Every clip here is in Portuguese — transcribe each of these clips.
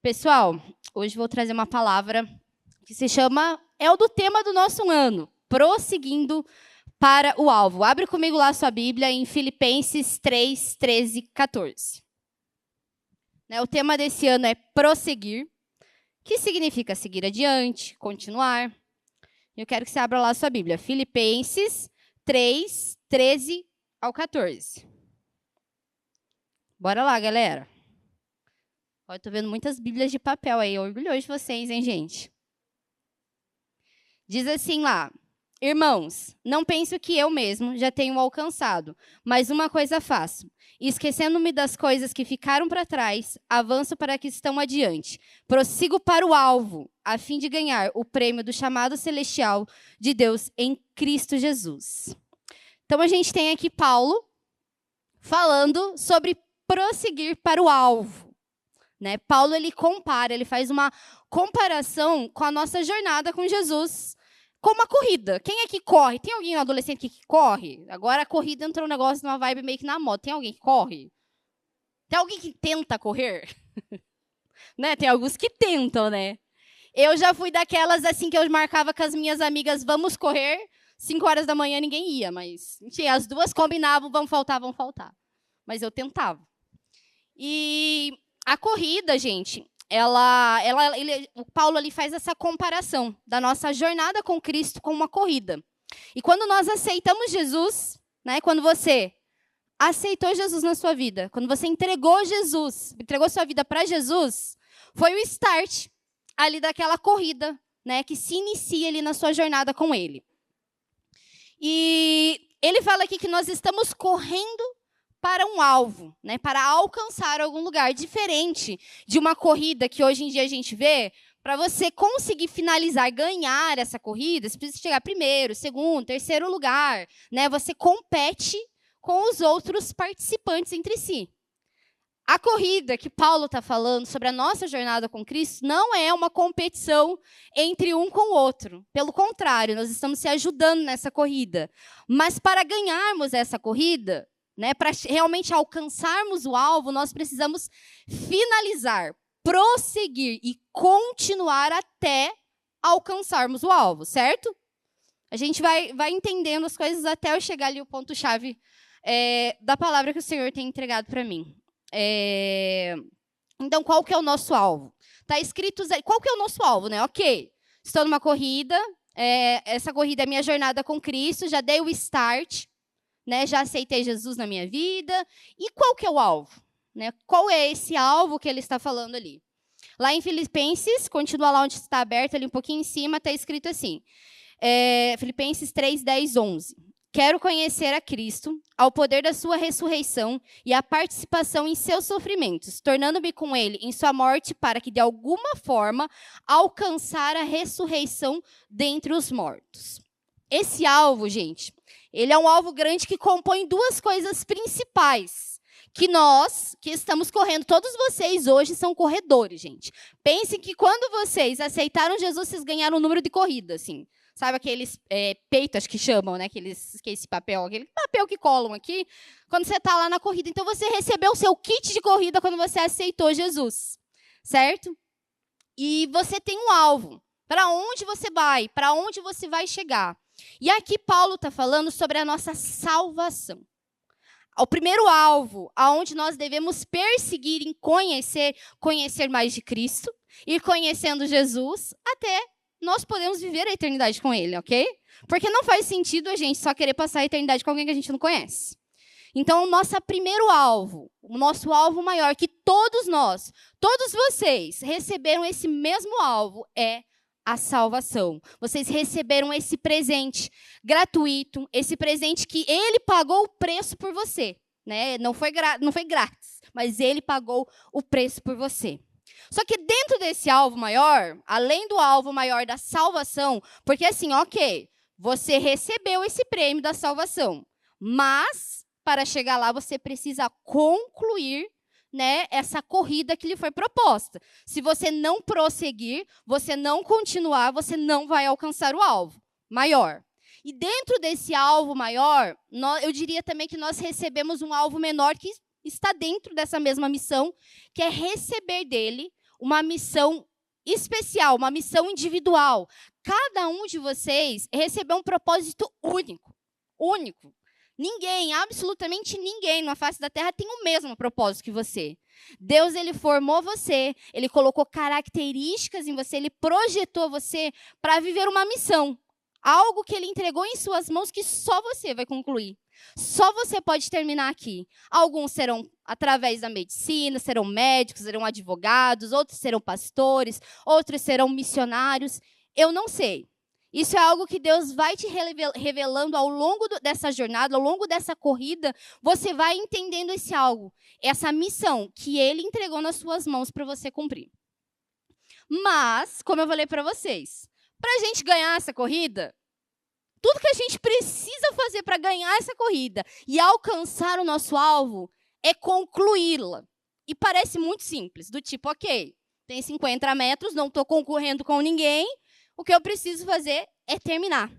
Pessoal, hoje vou trazer uma palavra que se chama, é o do tema do nosso ano, prosseguindo para o alvo. Abre comigo lá a sua Bíblia em Filipenses 3, 13, 14. O tema desse ano é prosseguir, que significa seguir adiante, continuar. Eu quero que você abra lá a sua Bíblia, Filipenses 3, 13 ao 14. Bora lá, galera. Olha, tô vendo muitas bíblias de papel aí, orgulhoso de vocês, hein, gente? Diz assim lá: irmãos, não penso que eu mesmo já tenho alcançado, mas uma coisa faço, esquecendo-me das coisas que ficaram para trás, avanço para que estão adiante, prossigo para o alvo, a fim de ganhar o prêmio do chamado celestial de Deus em Cristo Jesus. Então, a gente tem aqui Paulo falando sobre prosseguir para o alvo. Paulo, ele faz uma comparação com a nossa jornada com Jesus, com uma corrida. Quem é que corre? Tem alguém adolescente que corre? Agora a corrida entrou um negócio numa vibe meio que na moda. Tem alguém que corre? Tem alguém que tenta correr? Tem alguns que tentam, né? Eu já fui daquelas assim que eu marcava com as minhas amigas, vamos correr, 5 horas da manhã ninguém ia, mas enfim, as duas combinavam, vão faltar. Mas eu tentava. E a corrida, gente, o Paulo ali faz essa comparação da nossa jornada com Cristo com uma corrida. E quando nós aceitamos Jesus, quando você aceitou Jesus na sua vida, quando você entregou sua vida para Jesus, foi o start ali daquela corrida, que se inicia ali na sua jornada com Ele. E ele fala aqui que nós estamos correndo para um alvo, para alcançar algum lugar diferente de uma corrida que hoje em dia a gente vê. Para você conseguir finalizar, ganhar essa corrida, você precisa chegar primeiro, segundo, terceiro lugar. Você compete com os outros participantes entre si. A corrida que Paulo está falando sobre a nossa jornada com Cristo não é uma competição entre um com o outro. Pelo contrário, nós estamos se ajudando nessa corrida. Mas para ganharmos essa corrida, para realmente alcançarmos o alvo, nós precisamos finalizar, prosseguir e continuar até alcançarmos o alvo, certo? A gente vai entendendo as coisas até eu chegar ali o ponto-chave da palavra que o Senhor tem entregado para mim. Então, qual que é o nosso alvo? Está escrito, qual que é o nosso alvo, Ok, estou numa corrida, essa corrida é minha jornada com Cristo, já dei o start, já aceitei Jesus na minha vida. E qual que é o alvo? Qual é esse alvo que ele está falando ali? Lá em Filipenses, continua lá onde está aberto, ali um pouquinho em cima, está escrito assim, Filipenses 3, 10, 11. Quero conhecer a Cristo, ao poder da sua ressurreição e a participação em seus sofrimentos, tornando-me com ele em sua morte para que, de alguma forma, alcançar a ressurreição dentre os mortos. Esse alvo, gente, ele é um alvo grande que compõe duas coisas principais, que nós, que estamos correndo, todos vocês hoje são corredores, gente. Pensem que quando vocês aceitaram Jesus, vocês ganharam um número de corrida, assim. Sabe aqueles peitas que chamam, que esse papel, aquele papel que colam aqui, quando você está lá na corrida. Então, você recebeu o seu kit de corrida quando você aceitou Jesus, certo? E você tem um alvo. Para onde você vai? Para onde você vai chegar? E aqui Paulo está falando sobre a nossa salvação. O primeiro alvo, aonde nós devemos perseguir em conhecer mais de Cristo, ir conhecendo Jesus, até nós podemos viver a eternidade com Ele, ok? Porque não faz sentido a gente só querer passar a eternidade com alguém que a gente não conhece. Então, o nosso primeiro alvo, o nosso alvo maior, que todos vocês receberam esse mesmo alvo, é a salvação. Vocês receberam esse presente gratuito, esse presente que Ele pagou o preço por você. Não foi grátis, mas Ele pagou o preço por você. Só que dentro desse alvo maior, além do alvo maior da salvação, porque assim, ok, você recebeu esse prêmio da salvação, mas para chegar lá você precisa concluir essa corrida que lhe foi proposta. Se você não prosseguir, você não continuar, você não vai alcançar o alvo maior. E dentro desse alvo maior, eu diria também que nós recebemos um alvo menor que está dentro dessa mesma missão, que é receber dele uma missão especial, uma missão individual. Cada um de vocês recebeu um propósito único. Único. Ninguém, absolutamente ninguém na face da terra tem o mesmo propósito que você. Deus, ele formou você, ele colocou características em você, ele projetou você para viver uma missão. Algo que ele entregou em suas mãos que só você vai concluir. Só você pode terminar aqui. Alguns serão através da medicina, serão médicos, serão advogados, outros serão pastores, outros serão missionários. Eu não sei. Isso é algo que Deus vai te revelando ao longo dessa jornada, ao longo dessa corrida. Você vai entendendo esse algo, essa missão que Ele entregou nas suas mãos para você cumprir. Mas, como eu falei para vocês, para a gente ganhar essa corrida, tudo que a gente precisa fazer para ganhar essa corrida e alcançar o nosso alvo é concluí-la. E parece muito simples, do tipo, ok, tem 50 metros, não estou concorrendo com ninguém, o que eu preciso fazer é terminar.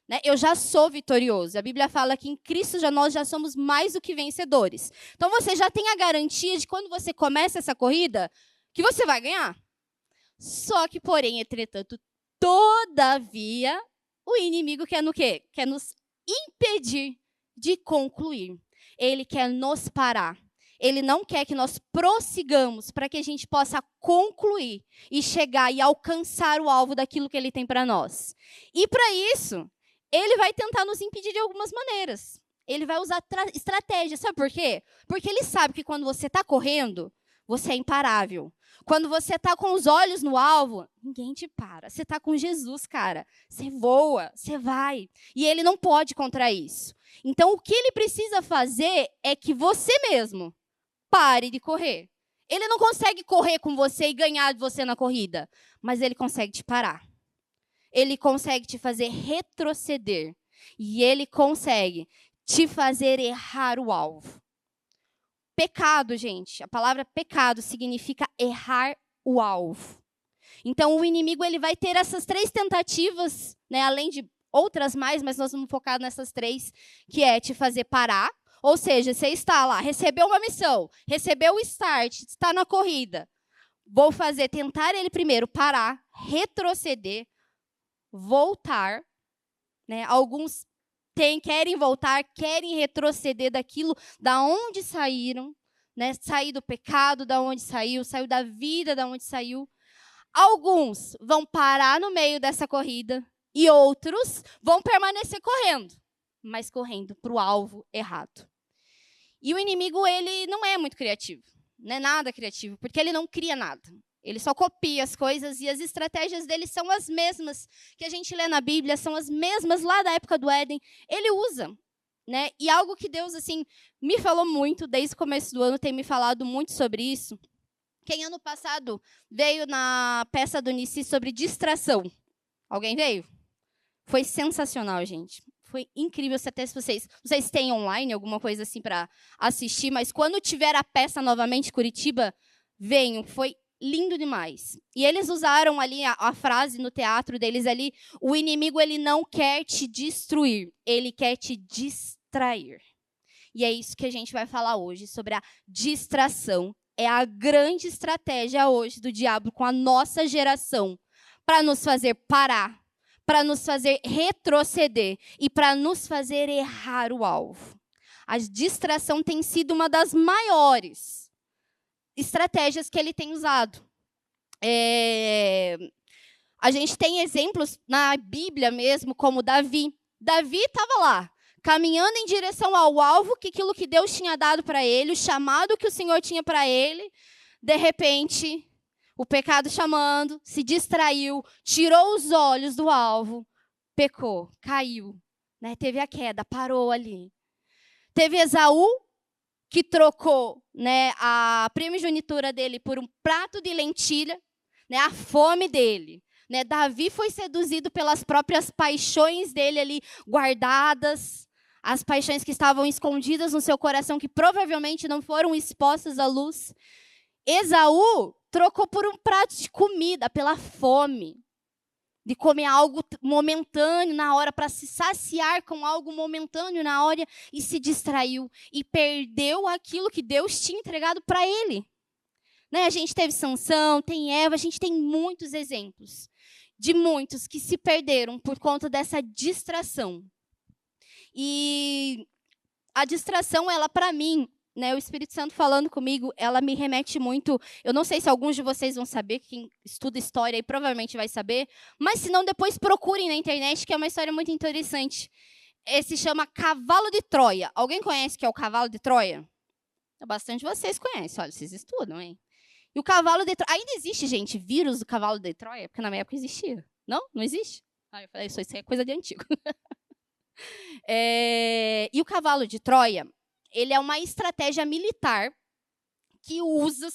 Né? Eu já sou vitorioso. A Bíblia fala que em Cristo nós já somos mais do que vencedores. Então você já tem a garantia de quando você começa essa corrida, que você vai ganhar. Só que, porém, entretanto, todavia, o inimigo quer no quê? Quer nos impedir de concluir. Ele quer nos parar. Ele não quer que nós prossigamos para que a gente possa concluir e chegar e alcançar o alvo daquilo que ele tem para nós. E para isso, ele vai tentar nos impedir de algumas maneiras. Ele vai usar estratégias. Sabe por quê? Porque ele sabe que quando você está correndo, você é imparável. Quando você está com os olhos no alvo, ninguém te para. Você está com Jesus, cara. Você voa, você vai. E ele não pode contra isso. Então, o que ele precisa fazer é que você mesmo pare de correr. Ele não consegue correr com você e ganhar de você na corrida, mas ele consegue te parar. Ele consegue te fazer retroceder. E ele consegue te fazer errar o alvo. Pecado, gente, a palavra pecado significa errar o alvo. Então, o inimigo ele vai ter essas 3 tentativas, né, além de outras mais, mas nós vamos focar nessas 3, que é te fazer parar. Ou seja, você está lá, recebeu uma missão, recebeu o start, está na corrida. Vou tentar ele primeiro parar, retroceder, voltar. Né? Alguns querem voltar, querem retroceder daquilo da onde saíram, né? Sair do pecado da onde saiu da vida da onde saiu. Alguns vão parar no meio dessa corrida e outros vão permanecer correndo, mas correndo para o alvo errado. E o inimigo, ele não é muito criativo, não é nada criativo, porque ele não cria nada. Ele só copia as coisas e as estratégias dele são as mesmas que a gente lê na Bíblia, são as mesmas lá da época do Éden. Ele usa, né? E algo que Deus, assim, me falou muito, desde o começo do ano, tem me falado muito sobre isso. Quem ano passado veio na peça do Nici sobre distração? Alguém veio? Foi sensacional, gente. Foi incrível, até se vocês têm online, alguma coisa assim para assistir, mas quando tiver a peça novamente em Curitiba, venham, foi lindo demais. E eles usaram ali a frase no teatro deles ali, o inimigo ele não quer te destruir, ele quer te distrair. E é isso que a gente vai falar hoje, sobre a distração. É a grande estratégia hoje do diabo com a nossa geração, para nos fazer parar, para nos fazer retroceder e para nos fazer errar o alvo. A distração tem sido uma das maiores estratégias que ele tem usado. A gente tem exemplos na Bíblia mesmo, como Davi. Davi estava lá, caminhando em direção ao alvo, que aquilo que Deus tinha dado para ele, o chamado que o Senhor tinha para ele, de repente, o pecado chamando, se distraiu, tirou os olhos do alvo, pecou, caiu, né? Teve a queda, parou ali. Teve Esaú, que trocou, né, a primogenitura dele por um prato de lentilha, né, a fome dele. Né? Davi foi seduzido pelas próprias paixões dele ali guardadas, as paixões que estavam escondidas no seu coração, que provavelmente não foram expostas à luz. Esaú trocou por um prato de comida, pela fome, de comer algo momentâneo na hora, para se saciar com algo momentâneo na hora, e se distraiu, e perdeu aquilo que Deus tinha entregado para ele. Né? A gente teve Sansão, tem Eva, a gente tem muitos exemplos de muitos que se perderam por conta dessa distração. E a distração, ela para mim, né, o Espírito Santo falando comigo, ela me remete muito. Eu não sei se alguns de vocês vão saber, quem estuda história aí provavelmente vai saber, mas se não, depois procurem na internet, que é uma história muito interessante. Esse chama Cavalo de Troia. Alguém conhece o que é o Cavalo de Troia? Bastante vocês conhecem, olha, vocês estudam, hein? E o Cavalo de Troia. Ainda existe, gente, vírus do Cavalo de Troia? Porque na minha época existia. Não? Não existe? Ah, eu falei, isso é coisa de antigo. E o Cavalo de Troia, ele é uma estratégia militar que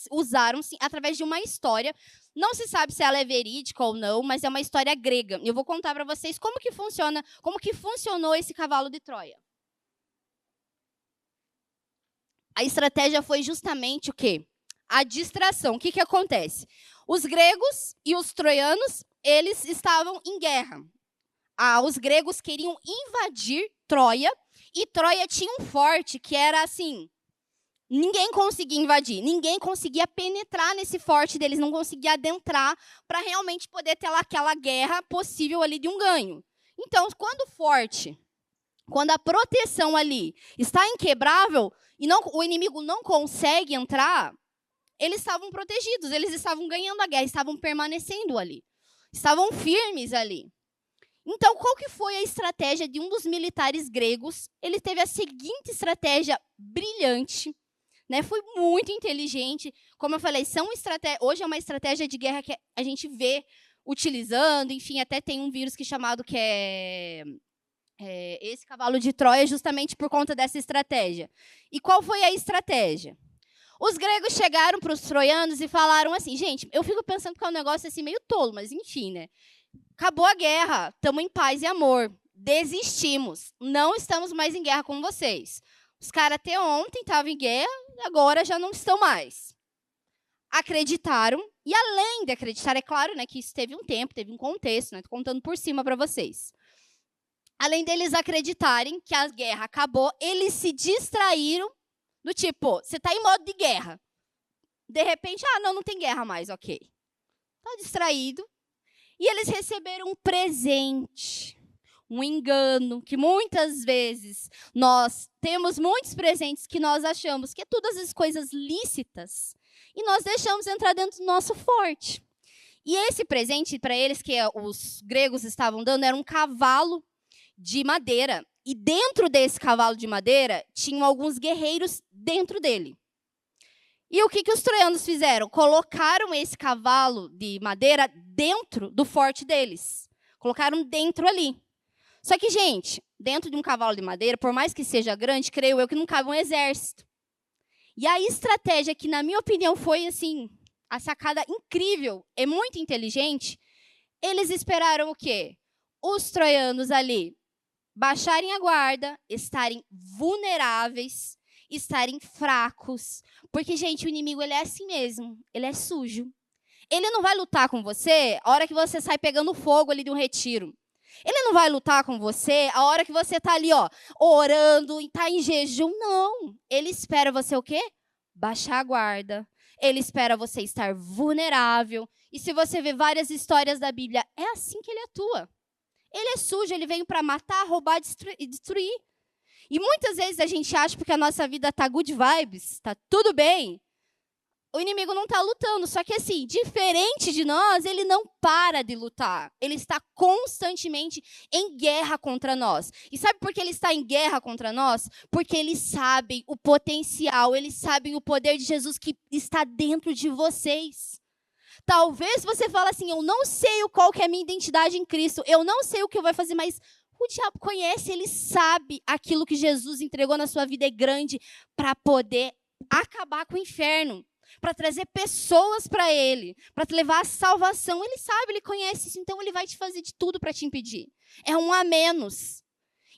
usaram através de uma história. Não se sabe se ela é verídica ou não, mas é uma história grega. Eu vou contar para vocês como que funcionou esse Cavalo de Troia. A estratégia foi justamente o quê? A distração. O que acontece? Os gregos e os troianos, eles estavam em guerra. Os gregos queriam invadir Troia, e Troia tinha um forte que era assim, ninguém conseguia invadir, ninguém conseguia penetrar nesse forte deles, não conseguia adentrar para realmente poder ter lá aquela guerra possível ali de um ganho. Então, quando a proteção ali está inquebrável, e o inimigo não consegue entrar, eles estavam protegidos, eles estavam ganhando a guerra, estavam permanecendo ali, estavam firmes ali. Então, qual que foi a estratégia de um dos militares gregos? Ele teve a seguinte estratégia brilhante, né? Foi muito inteligente. Como eu falei, hoje é uma estratégia de guerra que a gente vê utilizando. Enfim, até tem um vírus chamado que é esse Cavalo de Troia, justamente por conta dessa estratégia. E qual foi a estratégia? Os gregos chegaram para os troianos e falaram assim, gente, eu fico pensando que é um negócio assim meio tolo, mas enfim, né? Acabou a guerra, estamos em paz e amor, desistimos, não estamos mais em guerra com vocês. Os caras até ontem estavam em guerra, agora já não estão mais. Acreditaram, e além de acreditar, é claro, né, que isso teve um tempo, teve um contexto, né, estou contando por cima para vocês. Além deles acreditarem que a guerra acabou, eles se distraíram do tipo, você está em modo de guerra. De repente, não tem guerra mais, ok. Está distraído. E eles receberam um presente, um engano, que muitas vezes nós temos muitos presentes que nós achamos que é todas as coisas lícitas e nós deixamos entrar dentro do nosso forte. E esse presente para eles, que os gregos estavam dando, era um cavalo de madeira. E dentro desse cavalo de madeira, tinham alguns guerreiros dentro dele. E o que os troianos fizeram? Colocaram esse cavalo de madeira dentro do forte deles. Colocaram dentro ali. Só que, gente, dentro de um cavalo de madeira, por mais que seja grande, creio eu que não cabe um exército. E a estratégia que, na minha opinião, foi assim, a sacada incrível, é muito inteligente, eles esperaram o quê? Os troianos ali baixarem a guarda, estarem vulneráveis, estarem fracos. Porque, gente, o inimigo ele é assim mesmo. Ele é sujo. Ele não vai lutar com você a hora que você sai pegando fogo ali de um retiro. Ele não vai lutar com você a hora que você está ali, orando, está em jejum. Não. Ele espera você o quê? Baixar a guarda. Ele espera você estar vulnerável. E se você vê várias histórias da Bíblia, é assim que ele atua. Ele é sujo, ele veio para matar, roubar e destruir. E muitas vezes a gente acha porque a nossa vida está good vibes, está tudo bem, o inimigo não está lutando. Só que assim, diferente de nós, ele não para de lutar. Ele está constantemente em guerra contra nós. E sabe por que ele está em guerra contra nós? Porque eles sabem o potencial, eles sabem o poder de Jesus que está dentro de vocês. Talvez você fale assim, eu não sei qual que é a minha identidade em Cristo, eu não sei o que eu vou fazer, mas o diabo conhece, ele sabe aquilo que Jesus entregou na sua vida é grande para poder acabar com o inferno, para trazer pessoas para ele, para te levar a salvação. Ele sabe, ele conhece isso, então ele vai te fazer de tudo para te impedir. É um a menos.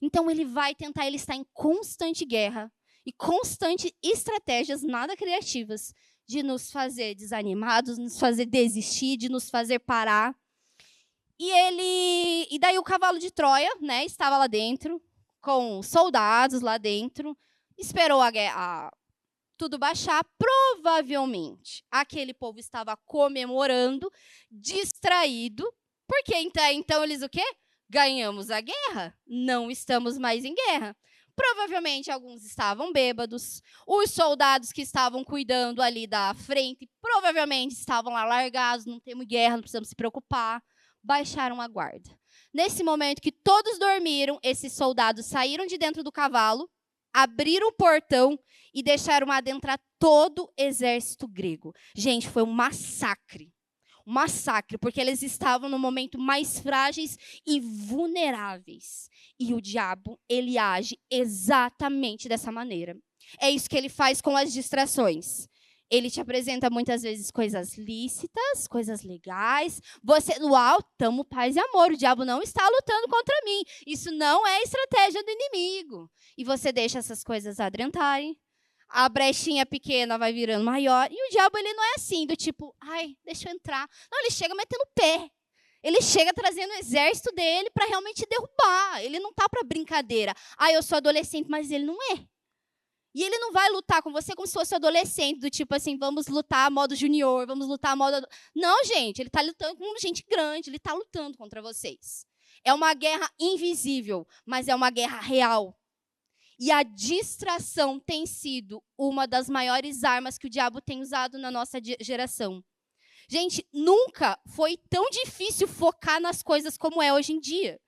Então ele vai tentar, ele está em constante guerra e constante estratégias nada criativas de nos fazer desanimados, nos fazer desistir, de nos fazer parar. E daí o cavalo de Troia, né, estava lá dentro, com soldados lá dentro, esperou tudo baixar, provavelmente aquele povo estava comemorando, distraído, porque então eles o quê? Ganhamos a guerra, não estamos mais em guerra. Provavelmente alguns estavam bêbados, os soldados que estavam cuidando ali da frente provavelmente estavam lá largados, não temos guerra, não precisamos se preocupar, baixaram a guarda. Nesse momento que todos dormiram, esses soldados saíram de dentro do cavalo, abriram o portão e deixaram adentrar todo o exército grego. Gente, foi um massacre. Um massacre, porque eles estavam no momento mais frágeis e vulneráveis. E o diabo, ele age exatamente dessa maneira. É isso que ele faz com as distrações. Ele te apresenta muitas vezes coisas lícitas, coisas legais. Você, uau, tamo paz e amor. O diabo não está lutando contra mim. Isso não é estratégia do inimigo. E você deixa essas coisas adentrarem. A brechinha pequena vai virando maior. E o diabo, ele não é assim, do tipo, ai, deixa eu entrar. Não, ele chega metendo o pé. Ele chega trazendo o exército dele para realmente derrubar. Ele não tá para brincadeira. Ah, eu sou adolescente, mas ele não é. E ele não vai lutar com você como se fosse adolescente, do tipo assim, vamos lutar a modo junior, vamos lutar a modo... Não, gente, ele está lutando com gente grande, ele está lutando contra vocês. É uma guerra invisível, mas é uma guerra real. E a distração tem sido uma das maiores armas que o diabo tem usado na nossa geração. Gente, nunca foi tão difícil focar nas coisas como é hoje em dia.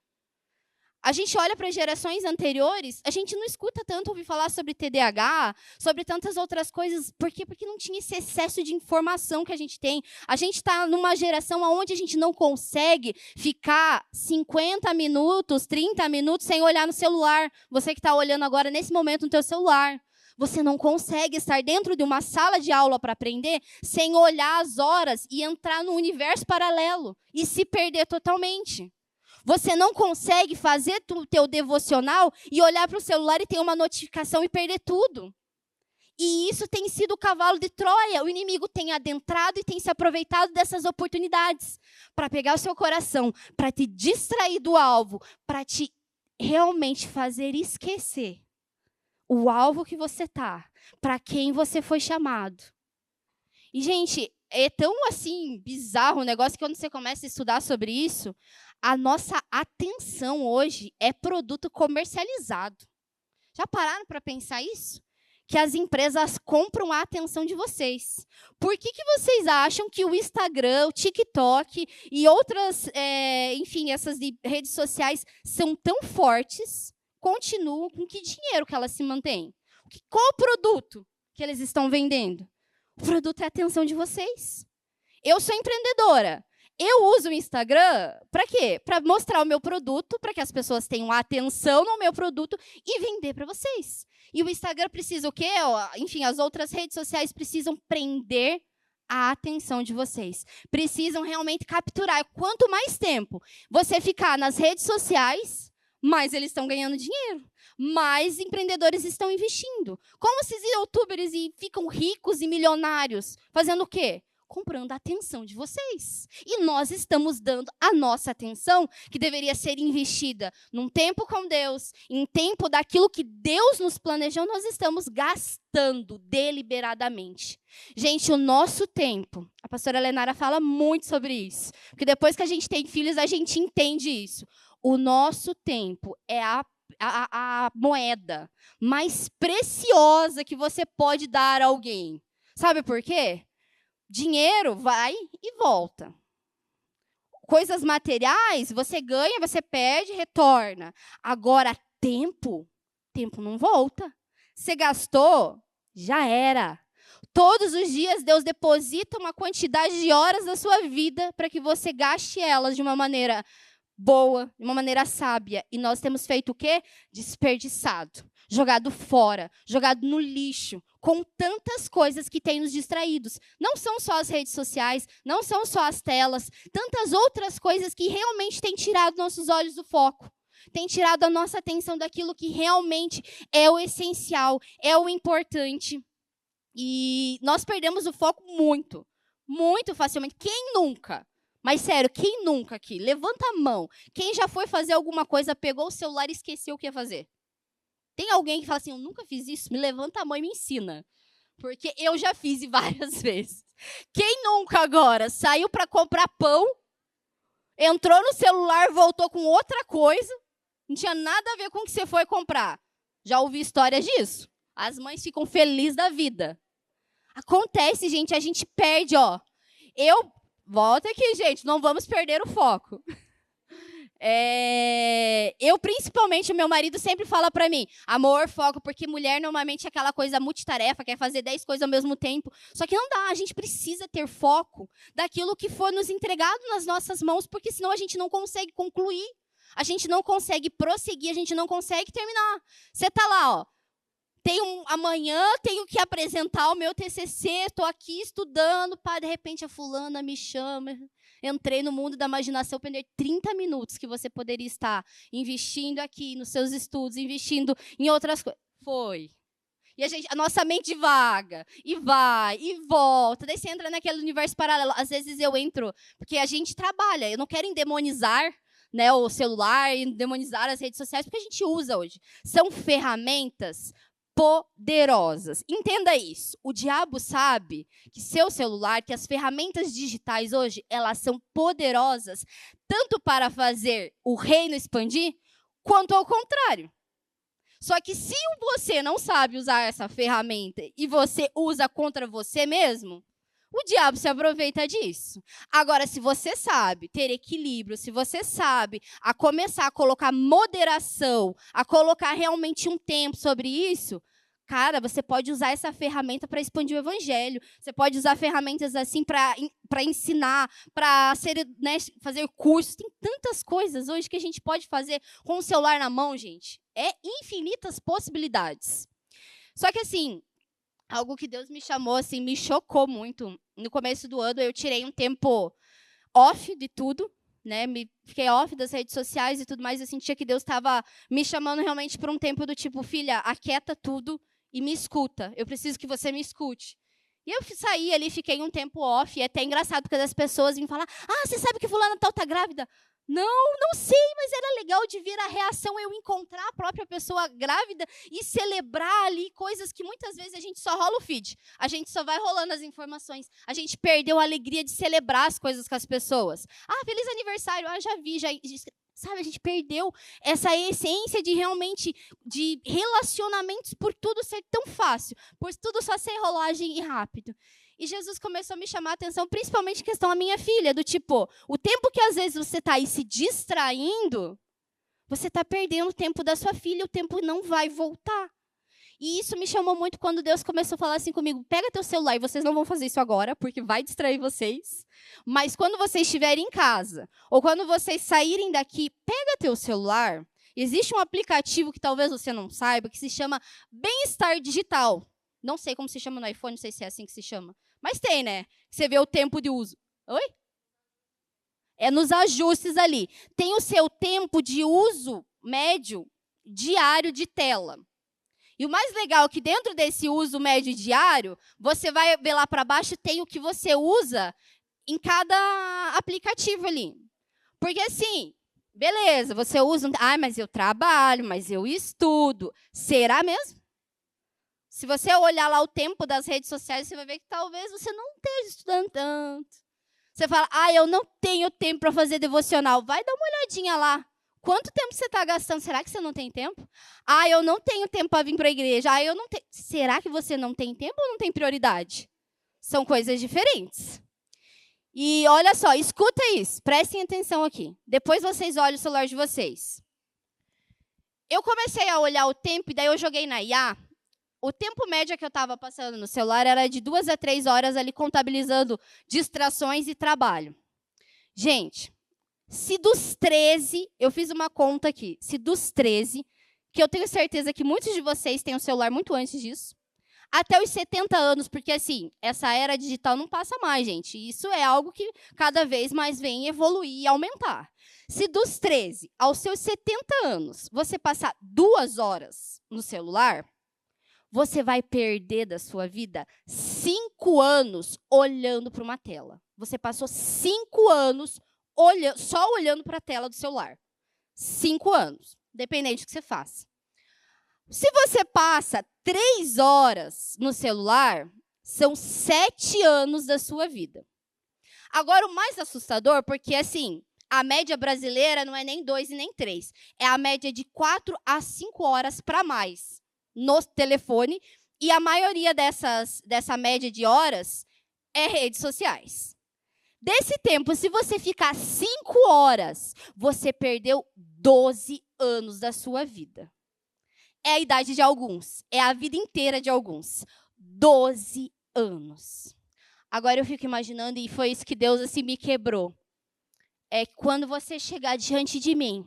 A gente olha para gerações anteriores, a gente não escuta tanto ouvir falar sobre TDAH, sobre tantas outras coisas. Por quê? Porque não tinha esse excesso de informação que a gente tem. A gente está numa geração onde a gente não consegue ficar 50 minutos, 30 minutos sem olhar no celular. Você que está olhando agora, nesse momento, no teu celular. Você não consegue estar dentro de uma sala de aula para aprender sem olhar as horas e entrar num universo paralelo e se perder totalmente. Você não consegue fazer o teu devocional e olhar para o celular e ter uma notificação e perder tudo. E isso tem sido o cavalo de Troia. O inimigo tem adentrado e tem se aproveitado dessas oportunidades para pegar o seu coração, para te distrair do alvo, para te realmente fazer esquecer o alvo que você está, para quem você foi chamado. E, gente, é tão assim bizarro o negócio que quando você começa a estudar sobre isso, a nossa atenção hoje é produto comercializado. Já pararam para pensar isso? Que as empresas compram a atenção de vocês. Por que vocês acham que o Instagram, o TikTok e outras, enfim, essas redes sociais são tão fortes, continuam, com que dinheiro que elas se mantêm? Qual o produto que eles estão vendendo? O produto é a atenção de vocês. Eu sou empreendedora. Eu uso o Instagram para quê? Para mostrar o meu produto, para que as pessoas tenham atenção no meu produto e vender para vocês. E o Instagram precisa o quê? Enfim, as outras redes sociais precisam prender a atenção de vocês. Precisam realmente capturar. Quanto mais tempo você ficar nas redes sociais, mais eles estão ganhando dinheiro. Mais empreendedores estão investindo. Como esses youtubers ficam ricos e milionários? Fazendo o quê? Comprando a atenção de vocês. E nós estamos dando a nossa atenção, que deveria ser investida num tempo com Deus, em tempo daquilo que Deus nos planejou, nós estamos gastando deliberadamente. Gente, o nosso tempo, a pastora Lenara fala muito sobre isso, porque depois que a gente tem filhos, a gente entende isso. O nosso tempo é a moeda mais preciosa que você pode dar a alguém. Sabe por quê? Dinheiro vai e volta. Coisas materiais, você ganha, você perde, retorna. Agora, tempo não volta. Você gastou, já era. Todos os dias, Deus deposita uma quantidade de horas da sua vida para que você gaste elas de uma maneira boa, de uma maneira sábia. E nós temos feito o quê? Desperdiçado. Jogado fora, jogado no lixo, com tantas coisas que têm nos distraídos. Não são só as redes sociais, não são só as telas, tantas outras coisas que realmente têm tirado nossos olhos do foco, têm tirado a nossa atenção daquilo que realmente é o essencial, é o importante. E nós perdemos o foco muito, muito facilmente. Quem nunca? Mas sério, quem nunca aqui? Levanta a mão. Quem já foi fazer alguma coisa, pegou o celular e esqueceu o que ia fazer? Tem alguém que fala assim, eu nunca fiz isso? Me levanta a mão e me ensina. porque eu já fiz e várias vezes. Quem nunca agora saiu para comprar pão, entrou no celular, voltou com outra coisa, não tinha nada a ver com o que você foi comprar. Já ouvi histórias disso. As mães ficam felizes da vida. Acontece, gente, a gente perde, ó. Volta aqui, gente, não vamos perder o foco. Principalmente, o meu marido sempre fala pra mim, amor, foco, porque mulher normalmente é aquela coisa multitarefa, quer fazer 10 coisas ao mesmo tempo. Só que não dá, a gente precisa ter foco daquilo que for nos entregado nas nossas mãos, porque senão a gente não consegue concluir, a gente não consegue prosseguir, a gente não consegue terminar. Você tá lá, ó. Amanhã tenho que apresentar o meu TCC, estou aqui estudando, pá, de repente a fulana me chama, entrei no mundo da imaginação, perder 30 minutos que você poderia estar investindo aqui nos seus estudos, investindo em outras coisas. Foi. E a nossa mente vaga, e vai, e volta, daí você entra naquele universo paralelo. Às vezes eu entro, porque a gente trabalha, eu não quero endemonizar, né, o celular, endemonizar as redes sociais, porque a gente usa hoje. São ferramentas poderosas. Entenda isso. O diabo sabe que seu celular, que as ferramentas digitais hoje, elas são poderosas tanto para fazer o reino expandir, quanto ao contrário. Só que se você não sabe usar essa ferramenta e você usa contra você mesmo, o diabo se aproveita disso. Agora, se você sabe ter equilíbrio, se você sabe começar a colocar moderação, a colocar realmente um tempo sobre isso, cara, você pode usar essa ferramenta para expandir o evangelho. Você pode usar ferramentas assim para ensinar, para fazer cursos. Tem tantas coisas hoje que a gente pode fazer com o celular na mão, gente. É infinitas possibilidades. Só que assim, algo que Deus me chamou, assim, me chocou muito. No começo do ano, eu tirei um tempo off de tudo, né? Fiquei off das redes sociais e tudo mais. Eu sentia que Deus estava me chamando realmente para um tempo do tipo, filha, aquieta tudo e me escuta. Eu preciso que você me escute. E eu saí ali, fiquei um tempo off. E é até engraçado, porque as pessoas vêm falar, você sabe que fulana tal tá grávida? Não sei, mas era legal de ver a reação, eu encontrar a própria pessoa grávida e celebrar ali coisas que muitas vezes a gente só rola o feed. A gente só vai rolando as informações. A gente perdeu a alegria de celebrar as coisas com as pessoas. Feliz aniversário, já vi, sabe, a gente perdeu essa essência de realmente, de relacionamentos por tudo ser tão fácil, por tudo só ser rolagem e rápido. E Jesus começou a me chamar a atenção, principalmente em questão à minha filha, do tipo, o tempo que às vezes você está aí se distraindo, você está perdendo o tempo da sua filha, o tempo não vai voltar. E isso me chamou muito quando Deus começou a falar assim comigo, pega teu celular, e vocês não vão fazer isso agora, porque vai distrair vocês, mas quando vocês estiverem em casa, ou quando vocês saírem daqui, pega teu celular, existe um aplicativo que talvez você não saiba, que se chama Bem-Estar Digital. Não sei como se chama no iPhone, não sei se é assim que se chama. Mas tem, né? Você vê o tempo de uso. Oi? É nos ajustes ali. Tem o seu tempo de uso médio diário de tela. E o mais legal é que dentro desse uso médio diário, você vai ver lá para baixo, tem o que você usa em cada aplicativo ali. Porque assim, beleza, você usa... mas eu trabalho, mas eu estudo. Será mesmo? Se você olhar lá o tempo das redes sociais, você vai ver que talvez você não esteja estudando tanto. Você fala, eu não tenho tempo para fazer devocional. Vai dar uma olhadinha lá. Quanto tempo você está gastando? Será que você não tem tempo? Eu não tenho tempo para vir para a igreja. Eu não tenho... Será que você não tem tempo ou não tem prioridade? São coisas diferentes. E olha só, escuta isso. Prestem atenção aqui. Depois vocês olham o celular de vocês. Eu comecei a olhar o tempo e daí eu joguei na IA. O tempo médio que eu estava passando no celular era de 2 a 3 horas ali contabilizando distrações e trabalho. Gente, se dos 13, eu fiz uma conta aqui, se dos 13, que eu tenho certeza que muitos de vocês têm o celular muito antes disso, até os 70 anos, porque assim, essa era digital não passa mais, gente. Isso é algo que cada vez mais vem evoluir e aumentar. Se dos 13 aos seus 70 anos, você passar 2 horas no celular, você vai perder da sua vida 5 anos olhando para uma tela. Você passou 5 anos só olhando para a tela do celular. 5 anos, dependente do que você faça. Se você passa 3 horas no celular, são 7 anos da sua vida. Agora, o mais assustador, porque assim, a média brasileira não é nem 2 e nem 3. É a média de 4 a 5 horas para mais no telefone. E a maioria dessa média de horas é redes sociais. Desse tempo, se você ficar 5 horas, você perdeu 12 anos da sua vida. É a idade de alguns. É a vida inteira de alguns. 12 anos. Agora eu fico imaginando, e foi isso que Deus assim me quebrou. É quando você chegar diante de mim,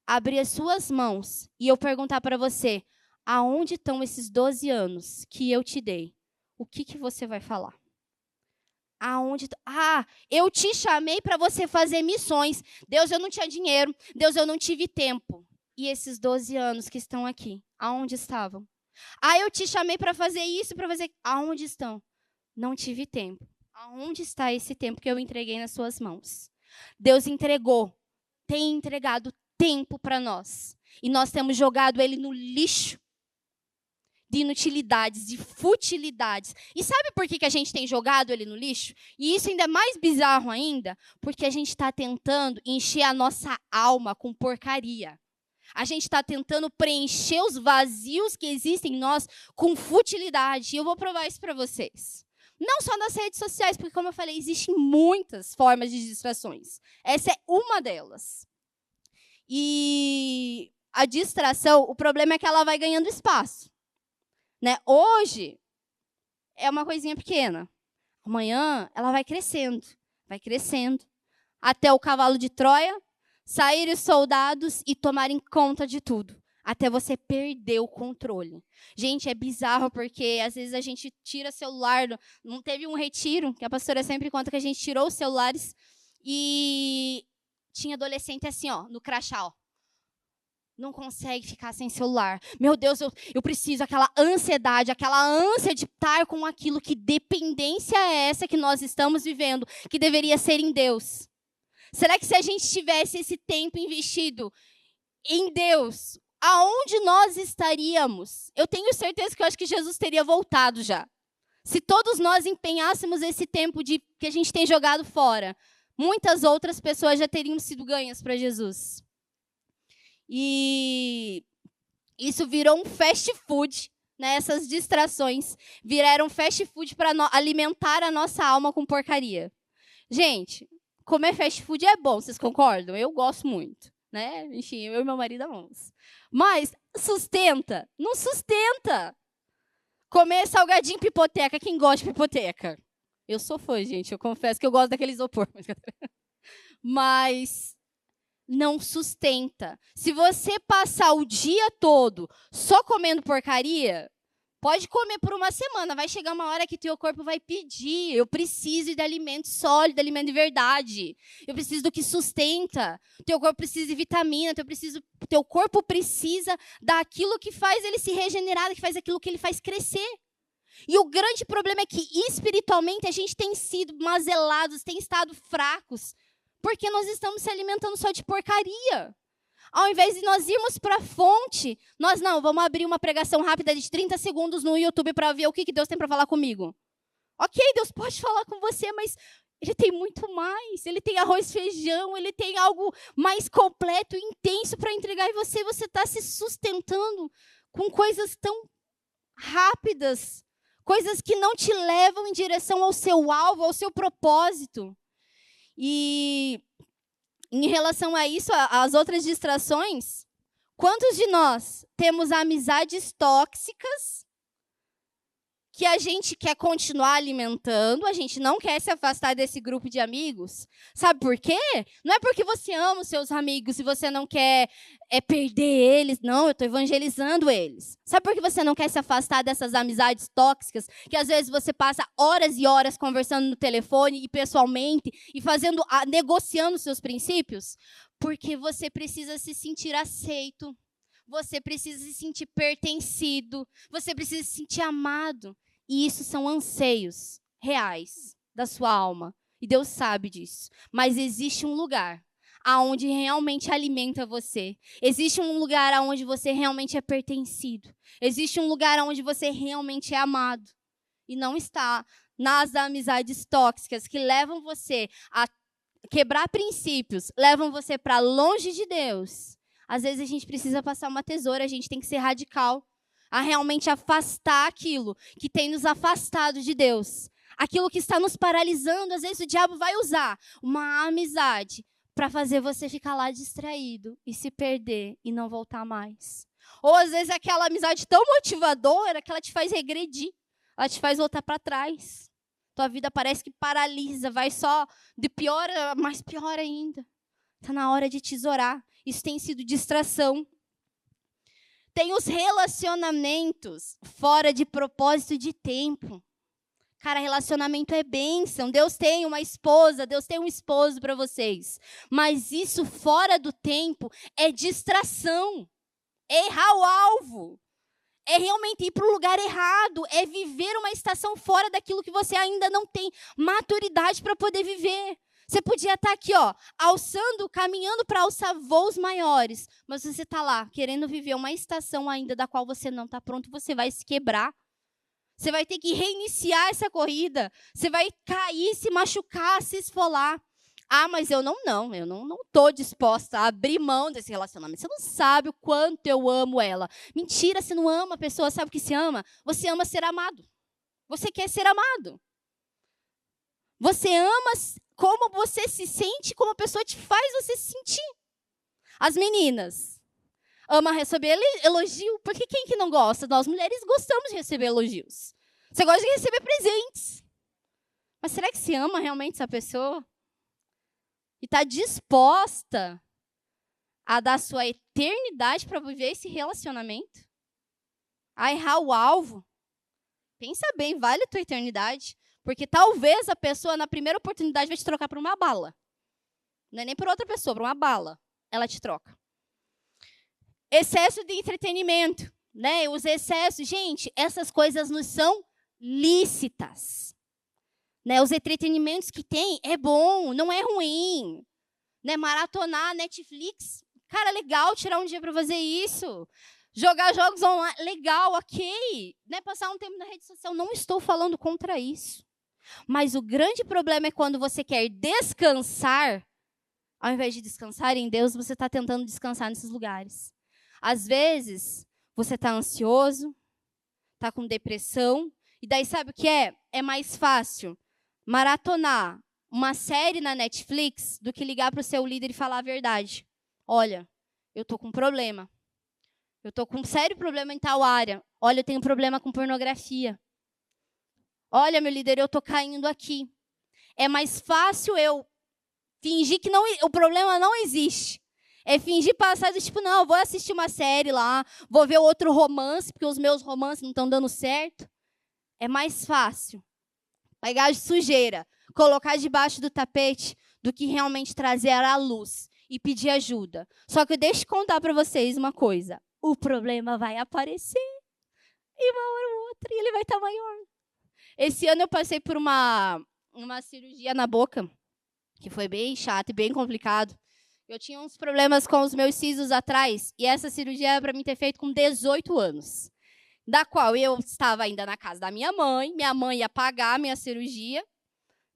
abrir as suas mãos e eu perguntar para você, aonde estão esses 12 anos que eu te dei? O que você vai falar? Aonde? Eu te chamei para você fazer missões. Deus, eu não tinha dinheiro. Deus, eu não tive tempo. E esses 12 anos que estão aqui, aonde estavam? Eu te chamei para fazer isso, para fazer... Aonde estão? Não tive tempo. Aonde está esse tempo que eu entreguei nas suas mãos? Deus entregou, tem entregado tempo para nós. E nós temos jogado ele no lixo de inutilidades, de futilidades. E sabe por que a gente tem jogado ele no lixo? E isso ainda é mais bizarro ainda, porque a gente está tentando encher a nossa alma com porcaria. A gente está tentando preencher os vazios que existem em nós com futilidade. E eu vou provar isso para vocês. Não só nas redes sociais, porque, como eu falei, existem muitas formas de distrações. Essa é uma delas. E a distração, o problema é que ela vai ganhando espaço. Né? Hoje, é uma coisinha pequena. Amanhã, ela vai crescendo, até o cavalo de Troia, saírem os soldados e tomarem conta de tudo. Até você perder o controle. Gente, é bizarro, porque às vezes a gente tira celular. Não teve um retiro, que a pastora sempre conta que a gente tirou os celulares e tinha adolescente assim, ó, no crachá, ó. Não consegue ficar sem celular. Meu Deus, eu preciso, aquela ansiedade, aquela ânsia de estar com aquilo. Que dependência é essa que nós estamos vivendo, que deveria ser em Deus? Será que se a gente tivesse esse tempo investido em Deus, aonde nós estaríamos? Eu tenho certeza que eu acho que Jesus teria voltado já. Se todos nós empenhássemos esse tempo que a gente tem jogado fora, muitas outras pessoas já teriam sido ganhas para Jesus. E isso virou um fast food, né? Essas distrações viraram fast food para alimentar a nossa alma com porcaria. Gente, comer fast food é bom, vocês concordam? Eu gosto muito. Né? Enfim, eu e meu marido amamos. Mas sustenta? Não sustenta. Comer salgadinho pipoteca, quem gosta de pipoteca? Eu sou fã, gente, eu confesso que eu gosto daquele isopor. Mas não sustenta. Se você passar o dia todo só comendo porcaria, pode comer por uma semana, vai chegar uma hora que teu corpo vai pedir. Eu preciso de alimento sólido, alimento de verdade. Eu preciso do que sustenta. Teu corpo precisa de vitamina, teu corpo precisa daquilo que faz ele se regenerar, que faz aquilo que ele faz crescer. E o grande problema é que espiritualmente a gente tem sido mazelados, tem estado fracos, porque nós estamos se alimentando só de porcaria. Ao invés de nós irmos para a fonte, nós vamos abrir uma pregação rápida de 30 segundos no YouTube para ver o que Deus tem para falar comigo. Ok, Deus pode falar com você, mas Ele tem muito mais. Ele tem arroz, feijão, Ele tem algo mais completo, intenso para entregar. E você está se sustentando com coisas tão rápidas, coisas que não te levam em direção ao seu alvo, ao seu propósito. E em relação a isso, as outras distrações, quantos de nós temos amizades tóxicas que a gente quer continuar alimentando, a gente não quer se afastar desse grupo de amigos? Sabe por quê? Não é porque você ama os seus amigos e você não quer perder eles. Não, eu estou evangelizando eles. Sabe por que você não quer se afastar dessas amizades tóxicas? Que às vezes você passa horas e horas conversando no telefone e pessoalmente e negociando seus princípios? Porque você precisa se sentir aceito. Você precisa se sentir pertencido. Você precisa se sentir amado. E isso são anseios reais da sua alma. E Deus sabe disso. Mas existe um lugar aonde realmente alimenta você. Existe um lugar aonde você realmente é pertencido. Existe um lugar aonde você realmente é amado. E não está nas amizades tóxicas que levam você a quebrar princípios, levam você para longe de Deus. Às vezes a gente precisa passar uma tesoura, a gente tem que ser radical, a realmente afastar aquilo que tem nos afastado de Deus. Aquilo que está nos paralisando, às vezes o diabo vai usar uma amizade para fazer você ficar lá distraído e se perder e não voltar mais. Ou às vezes aquela amizade tão motivadora que ela te faz regredir, ela te faz voltar para trás. Tua vida parece que paralisa, vai só de pior a mais pior ainda. Está na hora de tesourar. Isso tem sido distração. Tem os relacionamentos fora de propósito de tempo. Cara, relacionamento é bênção. Deus tem uma esposa, Deus tem um esposo para vocês. Mas isso fora do tempo é distração. É errar o alvo. É realmente ir para o lugar errado. É viver uma estação fora daquilo que você ainda não tem maturidade para poder viver. Você podia estar aqui, ó, alçando, caminhando para alçar voos maiores. Mas você está lá, querendo viver uma estação ainda da qual você não está pronto. Você vai se quebrar. Você vai ter que reiniciar essa corrida. Você vai cair, se machucar, se esfolar. Ah, mas eu não estou disposta a abrir mão desse relacionamento. Você não sabe o quanto eu amo ela. Mentira, você não ama a pessoa, sabe o que se ama? Você ama ser amado. Você quer ser amado. Você ama como você se sente, como a pessoa te faz você se sentir. As meninas amam receber elogio, porque quem que não gosta? Nós mulheres gostamos de receber elogios. Você gosta de receber presentes. Mas será que você ama realmente essa pessoa? E está disposta a dar sua eternidade para viver esse relacionamento? A errar o alvo? Pensa bem, vale a tua eternidade? Porque talvez a pessoa, na primeira oportunidade, vai te trocar por uma bala. Não é nem por outra pessoa, por uma bala. Ela te troca. Excesso de entretenimento, né? Os excessos, gente, essas coisas não são lícitas. Né? Os entretenimentos que tem é bom, não é ruim. Né? Maratonar, Netflix, cara, legal tirar um dia para fazer isso. Jogar jogos online, legal, ok. Né? Passar um tempo na rede social, não estou falando contra isso. Mas o grande problema é quando você quer descansar, ao invés de descansar em Deus, você está tentando descansar nesses lugares. Às vezes, você está ansioso, está com depressão, e daí sabe o que é? É mais fácil maratonar uma série na Netflix do que ligar para o seu líder e falar a verdade. Olha, eu estou com um problema. Eu estou com um sério problema em tal área. Olha, eu tenho um problema com pornografia. Olha, meu líder, eu estou caindo aqui. É mais fácil eu fingir que o problema não existe. É fingir passar do tipo, não, vou assistir uma série lá, vou ver outro romance, porque os meus romances não estão dando certo. É mais fácil pegar de sujeira, colocar debaixo do tapete, do que realmente trazer à luz e pedir ajuda. Só que deixa eu contar para vocês uma coisa. O problema vai aparecer. E uma hora ou outra, e ele vai estar maior. Esse ano eu passei por uma cirurgia na boca, que foi bem chato e bem complicado. Eu tinha uns problemas com os meus sisos atrás, e essa cirurgia era para mim ter feito com 18 anos. Da qual eu estava ainda na casa da minha mãe ia pagar a minha cirurgia,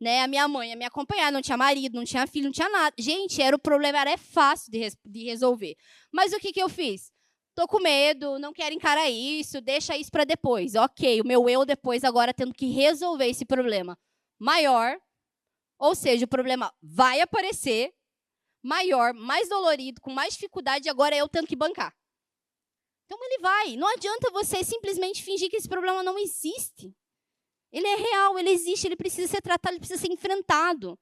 né? A minha mãe ia me acompanhar, não tinha marido, não tinha filho, não tinha nada. Gente, o problema era fácil de resolver. Mas o que eu fiz? Tô com medo, não quero encarar isso, deixa isso para depois. Ok, o meu eu depois agora tendo que resolver esse problema maior, ou seja, o problema vai aparecer, maior, mais dolorido, com mais dificuldade, agora eu tendo que bancar. Então ele vai. Não adianta você simplesmente fingir que esse problema não existe. Ele é real, ele existe, ele precisa ser tratado, ele precisa ser enfrentado.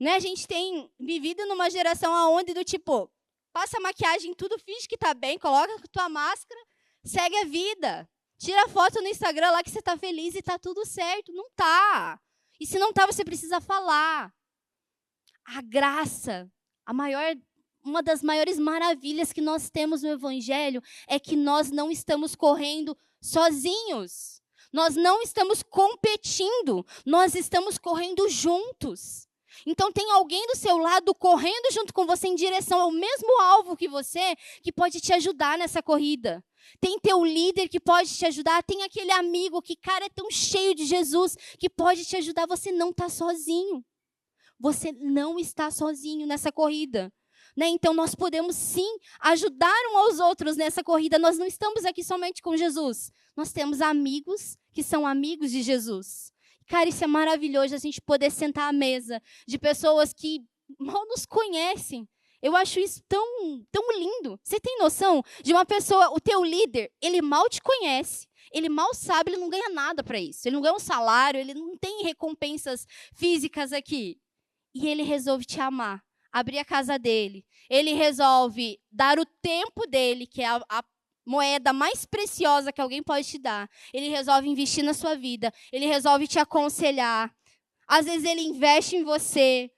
Né? A gente tem vivido numa geração onde do tipo, passa maquiagem em tudo, finge que tá bem, coloca a tua máscara, segue a vida. Tira foto no Instagram lá que você tá feliz e tá tudo certo. Não tá. E se não tá, você precisa falar. A graça, uma das maiores maravilhas que nós temos no Evangelho é que nós não estamos correndo sozinhos. Nós não estamos competindo. Nós estamos correndo juntos. Então tem alguém do seu lado correndo junto com você em direção ao mesmo alvo que você, que pode te ajudar nessa corrida. Tem teu líder que pode te ajudar, tem aquele amigo que, cara, é tão cheio de Jesus, que pode te ajudar. Você não está sozinho. Você não está sozinho nessa corrida. Né? Então nós podemos sim ajudar uns aos outros nessa corrida. Nós não estamos aqui somente com Jesus. Nós temos amigos que são amigos de Jesus. Cara, isso é maravilhoso, a gente poder sentar à mesa de pessoas que mal nos conhecem. Eu acho isso tão, tão lindo. Você tem noção de uma pessoa, o teu líder, ele mal te conhece, ele mal sabe, ele não ganha nada para isso. Ele não ganha um salário, ele não tem recompensas físicas aqui. E ele resolve te amar, abrir a casa dele. Ele resolve dar o tempo dele, que é a moeda mais preciosa que alguém pode te dar. Ele resolve investir na sua vida. Ele resolve te aconselhar. Às vezes ele investe em você.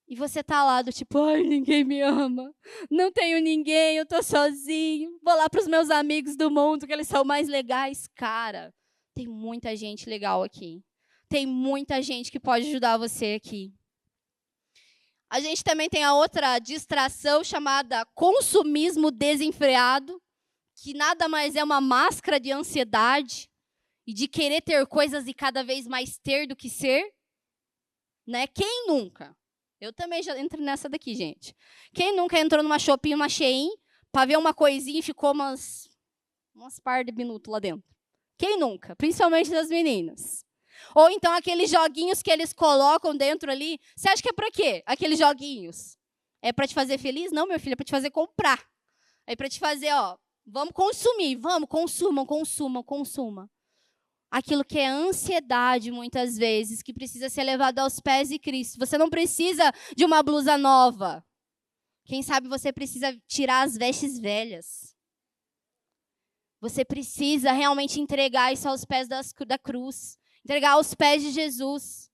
E você tá lá do tipo, ai, ninguém me ama. Não tenho ninguém, eu tô sozinho. Vou lá pros meus amigos do mundo, que eles são mais legais. Cara, tem muita gente legal aqui. Tem muita gente que pode ajudar você aqui. A gente também tem a outra distração chamada consumismo desenfreado, que nada mais é uma máscara de ansiedade e de querer ter coisas e cada vez mais ter do que ser. Né? Quem nunca? Eu também já entro nessa daqui, gente. Quem nunca entrou numa Shopee, numa Shein, para ver uma coisinha e ficou umas par de minutos lá dentro? Quem nunca? Principalmente das meninas. Ou então aqueles joguinhos que eles colocam dentro ali. Você acha que é para quê? Aqueles joguinhos. É para te fazer feliz? Não, meu filho, é para te fazer comprar. É para te fazer, ó, vamos consumir, vamos, consuma. Aquilo que é ansiedade, muitas vezes, que precisa ser levado aos pés de Cristo. Você não precisa de uma blusa nova. Quem sabe você precisa tirar as vestes velhas. Você precisa realmente entregar isso aos pés da cruz. Entregar aos pés de Jesus.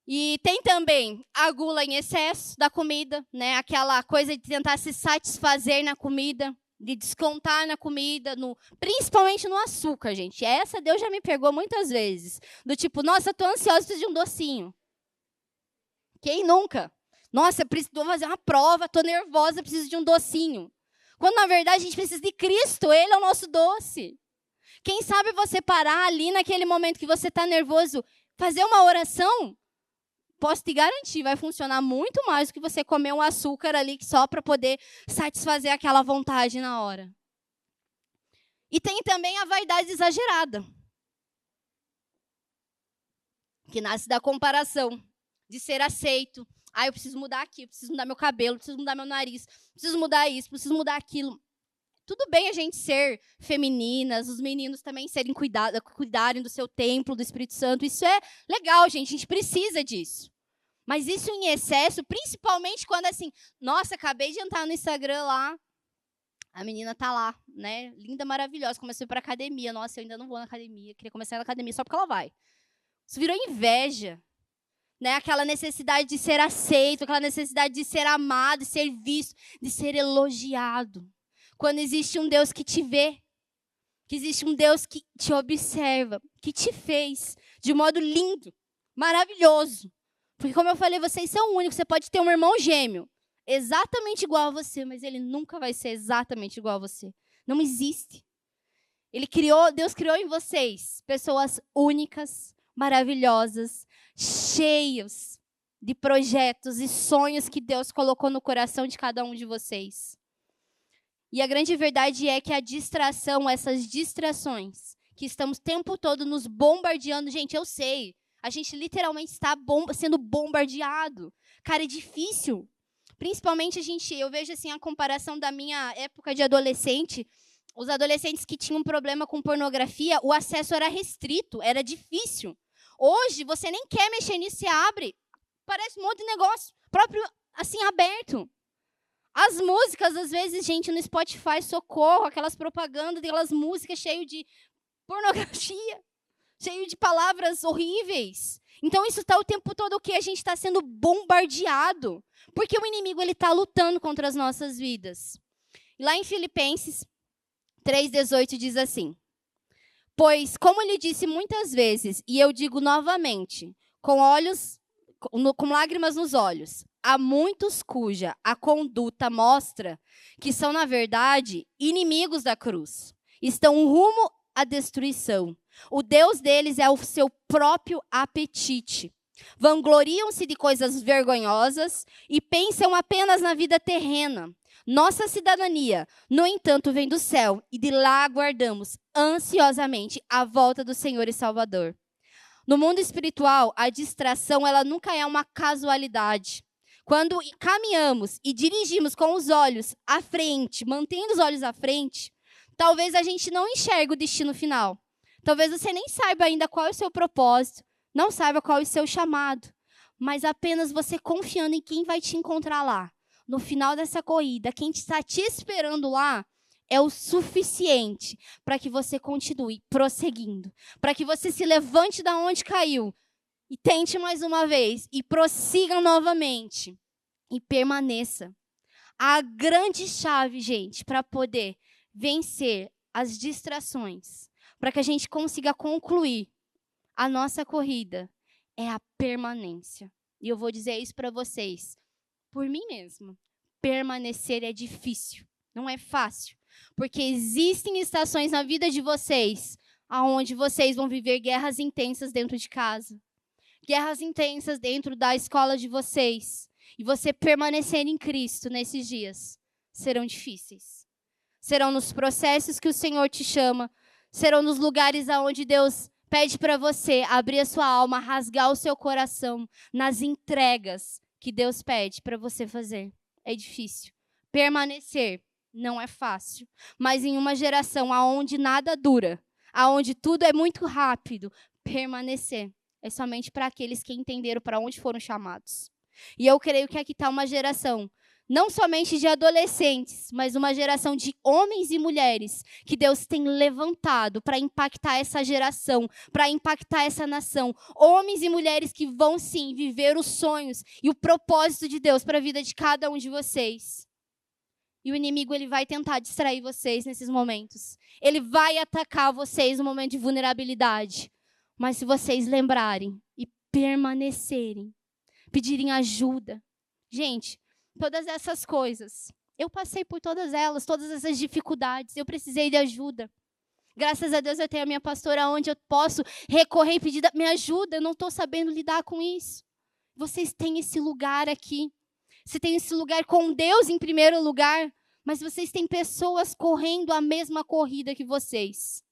E tem também a gula em excesso da comida, né? Aquela coisa de tentar se satisfazer na comida, de descontar na comida, principalmente no açúcar, gente. Essa Deus já me pegou muitas vezes. Do tipo, nossa, tô ansiosa, preciso de um docinho. Quem nunca? Nossa, preciso fazer uma prova, tô nervosa, preciso de um docinho. Quando, na verdade, a gente precisa de Cristo, Ele é o nosso doce. Quem sabe você parar ali naquele momento que você está nervoso, fazer uma oração, posso te garantir, vai funcionar muito mais do que você comer um açúcar ali só para poder satisfazer aquela vontade na hora. E tem também a vaidade exagerada, que nasce da comparação, de ser aceito. Ah, eu preciso mudar aqui, eu preciso mudar meu cabelo, eu preciso mudar meu nariz, preciso mudar isso, preciso mudar aquilo. Tudo bem a gente ser femininas, os meninos também cuidarem do seu templo, do Espírito Santo. Isso é legal, gente, a gente precisa disso. Mas isso em excesso, principalmente quando assim, nossa, acabei de entrar no Instagram lá, a menina tá lá, né, linda, maravilhosa, começou a ir pra academia. Nossa, eu ainda não vou na academia, queria começar na academia só porque ela vai. Isso virou inveja, né, aquela necessidade de ser aceito, aquela necessidade de ser amado, de ser visto, de ser elogiado. Quando existe um Deus que te vê, que existe um Deus que te observa, que te fez de modo lindo, maravilhoso. Porque, como eu falei, vocês são únicos. Você pode ter um irmão gêmeo, exatamente igual a você, mas ele nunca vai ser exatamente igual a você. Não existe. Deus criou em vocês pessoas únicas, maravilhosas, cheios de projetos e sonhos que Deus colocou no coração de cada um de vocês. E a grande verdade é que a distração, essas distrações, que estamos o tempo todo nos bombardeando, gente, eu sei, a gente literalmente está sendo bombardeado. Cara, é difícil. Principalmente eu vejo assim a comparação da minha época de adolescente, os adolescentes que tinham problema com pornografia, o acesso era restrito, era difícil. Hoje, você nem quer mexer nisso, você abre, parece um monte de negócio, próprio assim, aberto. As músicas, às vezes, gente, no Spotify, socorro, aquelas propagandas, aquelas músicas cheias de pornografia, cheio de palavras horríveis. Então, isso está o tempo todo o que a gente está sendo bombardeado. Porque o inimigo está lutando contra as nossas vidas. Lá em Filipenses 3,18 diz assim: pois, como lhe disse muitas vezes, e eu digo novamente, com olhos com lágrimas nos olhos. Há muitos cuja a conduta mostra que são, na verdade, inimigos da cruz. Estão rumo à destruição. O Deus deles é o seu próprio apetite. Vangloriam-se de coisas vergonhosas e pensam apenas na vida terrena. Nossa cidadania, no entanto, vem do céu, e de lá aguardamos ansiosamente a volta do Senhor e Salvador. No mundo espiritual, a distração ela nunca é uma casualidade. Quando caminhamos e dirigimos com os olhos à frente, mantendo os olhos à frente, talvez a gente não enxergue o destino final. Talvez você nem saiba ainda qual é o seu propósito, não saiba qual é o seu chamado, mas apenas você confiando em quem vai te encontrar lá. No final dessa corrida, quem está te esperando lá é o suficiente para que você continue prosseguindo, para que você se levante da onde caiu e tente mais uma vez e prossiga novamente e permaneça. A grande chave, gente, para poder vencer as distrações, para que a gente consiga concluir a nossa corrida, é a permanência. E eu vou dizer isso para vocês, por mim mesma. Permanecer é difícil, não é fácil, porque existem estações na vida de vocês onde vocês vão viver guerras intensas dentro de casa, guerras intensas dentro da escola de vocês, e você permanecer em Cristo nesses dias serão difíceis. Serão nos processos que o Senhor te chama, serão nos lugares aonde Deus pede para você abrir a sua alma, rasgar o seu coração, nas entregas que Deus pede para você fazer. É difícil. Permanecer não é fácil. Mas em uma geração onde nada dura, onde tudo é muito rápido, permanecer é somente para aqueles que entenderam para onde foram chamados. E eu creio que aqui está uma geração, não somente de adolescentes, mas uma geração de homens e mulheres que Deus tem levantado para impactar essa geração, para impactar essa nação. Homens e mulheres que vão, sim, viver os sonhos e o propósito de Deus para a vida de cada um de vocês. E o inimigo ele vai tentar distrair vocês nesses momentos. Ele vai atacar vocês no momento de vulnerabilidade. Mas se vocês lembrarem e permanecerem, pedirem ajuda. Gente, todas essas coisas, eu passei por todas elas, todas essas dificuldades, eu precisei de ajuda. Graças a Deus eu tenho a minha pastora onde eu posso recorrer e pedir, me ajuda, eu não estou sabendo lidar com isso. Vocês têm esse lugar aqui. Você tem esse lugar com Deus em primeiro lugar, mas vocês têm pessoas correndo a mesma corrida que vocês,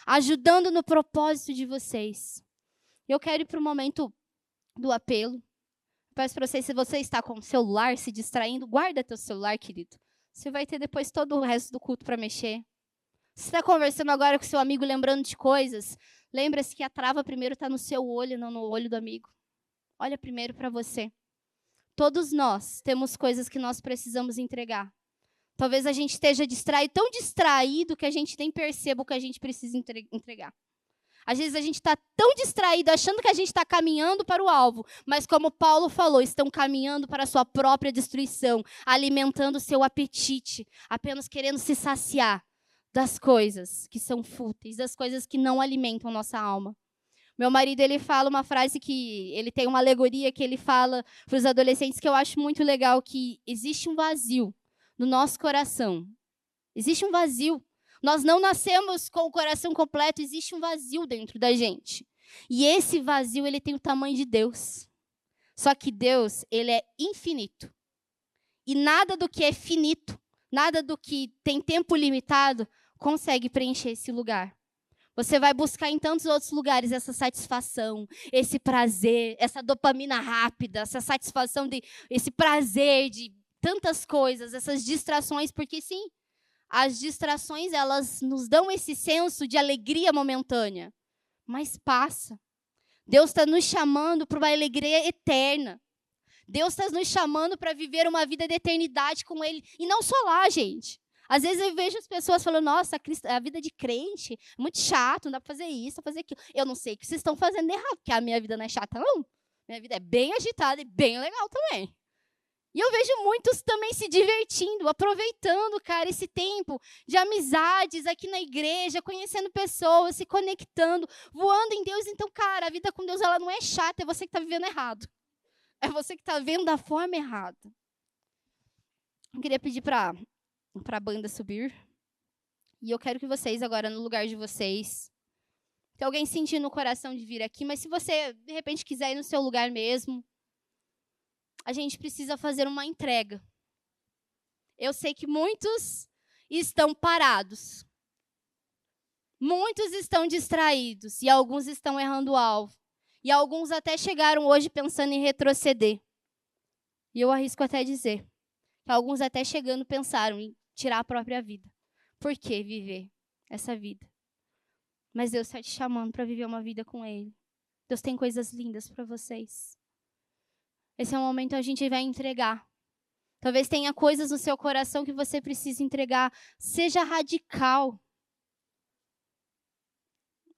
ajudando no propósito de vocês. Eu quero ir para o momento do apelo. Peço para vocês, se você está com o celular se distraindo, guarda teu celular, querido. Você vai ter depois todo o resto do culto para mexer. Se você está conversando agora com seu amigo, lembrando de coisas, lembra-se que a trava primeiro está no seu olho, não no olho do amigo. Olha primeiro para você. Todos nós temos coisas que nós precisamos entregar. Talvez a gente esteja distraído, tão distraído que a gente nem perceba o que a gente precisa entregar. Às vezes a gente está tão distraído, achando que a gente está caminhando para o alvo, mas como Paulo falou, estão caminhando para a sua própria destruição, alimentando o seu apetite, apenas querendo se saciar das coisas que são fúteis, das coisas que não alimentam nossa alma. Meu marido, ele fala uma frase que, ele tem uma alegoria que ele fala para os adolescentes que eu acho muito legal, que existe um vazio no nosso coração. Existe um vazio. Nós não nascemos com o coração completo, existe um vazio dentro da gente. E esse vazio, ele tem o tamanho de Deus. Só que Deus, ele é infinito. E nada do que é finito, nada do que tem tempo limitado, consegue preencher esse lugar. Você vai buscar em tantos outros lugares essa satisfação, esse prazer, essa dopamina rápida, essa satisfação, esse prazer de tantas coisas, essas distrações, porque sim, as distrações, elas nos dão esse senso de alegria momentânea, mas passa. Deus está nos chamando para uma alegria eterna. Deus está nos chamando para viver uma vida de eternidade com Ele, e não só lá, gente. Às vezes eu vejo as pessoas falando, nossa, a vida de crente é muito chato, não dá para fazer isso, não dá para fazer aquilo. Eu não sei o que vocês estão fazendo errado, porque a minha vida não é chata, não. Minha vida é bem agitada e bem legal também. E eu vejo muitos também se divertindo, aproveitando, cara, esse tempo de amizades aqui na igreja, conhecendo pessoas, se conectando, voando em Deus. Então, cara, a vida com Deus ela não é chata, é você que está vivendo errado. É você que está vendo da forma errada. Eu queria pedir para a banda subir. E eu quero que vocês, agora no lugar de vocês, tem alguém sentindo no coração de vir aqui, mas se você, de repente, quiser ir no seu lugar mesmo, a gente precisa fazer uma entrega. Eu sei que muitos estão parados. Muitos estão distraídos e alguns estão errando o alvo. E alguns até chegaram hoje pensando em retroceder. E eu arrisco até dizer que alguns até chegando pensaram em tirar a própria vida. Por que viver essa vida? Mas Deus está te chamando para viver uma vida com Ele. Deus tem coisas lindas para vocês. Esse é o momento que a gente vai entregar. Talvez tenha coisas no seu coração que você precisa entregar. Seja radical.